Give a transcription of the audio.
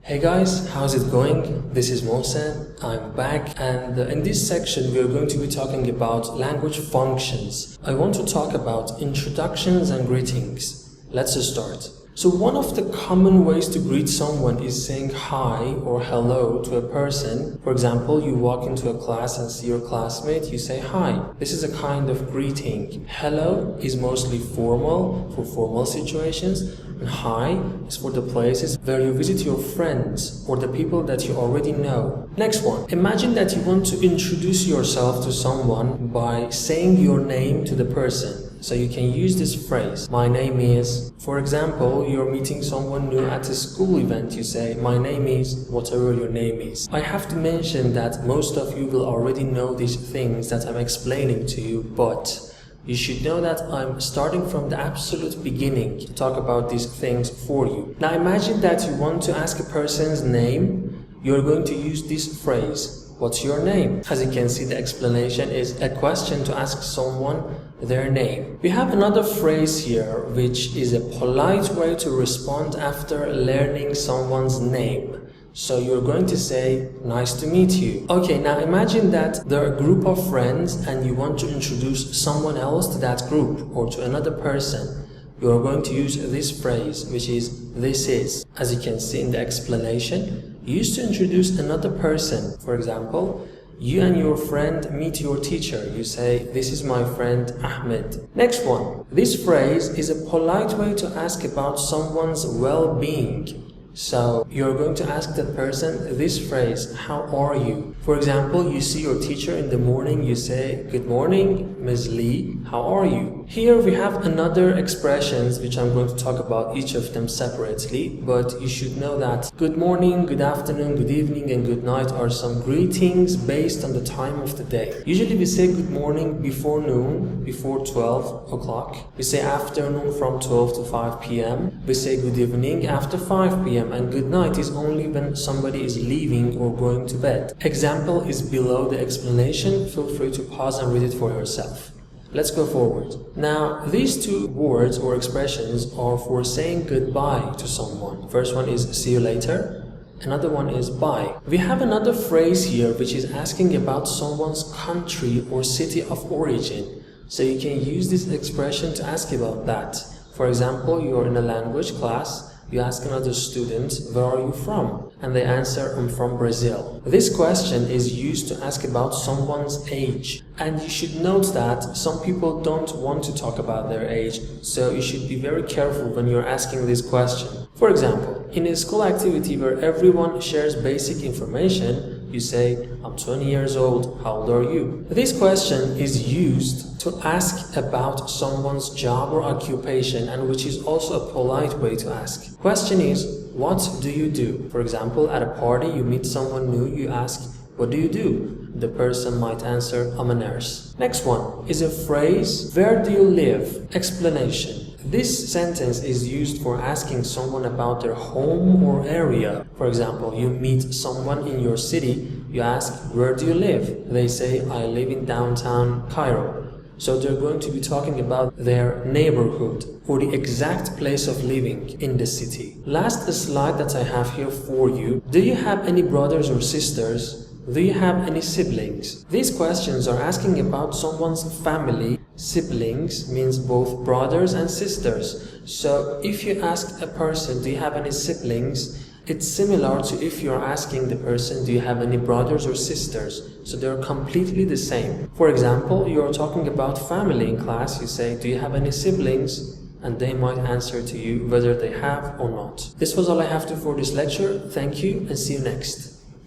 Hey guys, how's it going? This is Mohsen. I'm back, and in this section we are going to be talking about language functions. I want to talk about introductions and greetings. Let's start. So one of the common ways to greet someone is saying hi or hello to a person. For example, you walk into a class and see your classmate, you say hi. This is a kind of greeting. Hello is mostly formal, for formal situations, and hi is for the places where you visit your friends or the people that you already know. Next one. Imagine that you want to introduce yourself to someone by saying your name to the person. So you can use this phrase, my name is. For example, you're meeting someone new at a school event, you say, my name is, whatever your name is. I have to mention that most of you will already know these things that I'm explaining to you, but you should know that I'm starting from the absolute beginning to talk about these things for you. Now imagine that you want to ask a person's name. You're going to use this phrase. What's your name? As you can see, the explanation is a question to ask someone their name. We have another phrase here, which is a polite way to respond after learning someone's name. So you're going to say, nice to meet you. Okay, now imagine that there are a group of friends and you want to introduce someone else to that group or to another person. You are going to use this phrase, which is this is. As you can see in the explanation, you used to introduce another person. For example, you and your friend meet your teacher. You say, this is my friend Ahmed. Next one. This phrase is a polite way to ask about someone's well-being. So you're going to ask that person this phrase, how are you? For example, you see your teacher in the morning, you say, good morning, Ms. Lee, how are you? Here we have another expressions which I'm going to talk about each of them separately, but you should know that good morning, good afternoon, good evening, and good night are some greetings based on the time of the day. Usually we say good morning before noon, before 12 o'clock. We say afternoon from 12 to 5 p.m. We say good evening after 5 p.m. and good night is only when somebody is leaving or going to bed. Example is below the explanation. Feel free to pause and read it for yourself. Let's go forward. Now, these two words or expressions are for saying goodbye to someone. First one is see you later. Another one is bye. We have another phrase here which is asking about someone's country or city of origin. So you can use this expression to ask about that. For example, you're in a language class. You ask another student, where are you from? And they answer, I'm from Brazil. This question is used to ask about someone's age. And you should note that some people don't want to talk about their age, so you should be very careful when you're asking this question. For example, in a school activity where everyone shares basic information, you say, I'm 20 years old, how old are you? This question is used to ask about someone's job or occupation, and which is also a polite way to ask. Question is, what do you do? For example, at a party you meet someone new, you ask, what do you do? The person might answer, I'm a nurse. Next one is a phrase, where do you live? Explanation. This sentence is used for asking someone about their home or area. For example, you meet someone in your city, you ask, where do you live? They say, I live in downtown Cairo. So they're going to be talking about their neighborhood or the exact place of living in the city. Last slide that I have here for you. Do you have any brothers or sisters? Do you have any siblings? These questions are asking about someone's family. Siblings means both brothers and sisters. So if you ask a person, do you have any siblings? It's similar to if you're asking the person, do you have any brothers or sisters? So they're completely the same. For example, you're talking about family in class, you say, do you have any siblings? And they might answer to you whether they have or not. This was all I have to for this lecture. Thank you and see you next.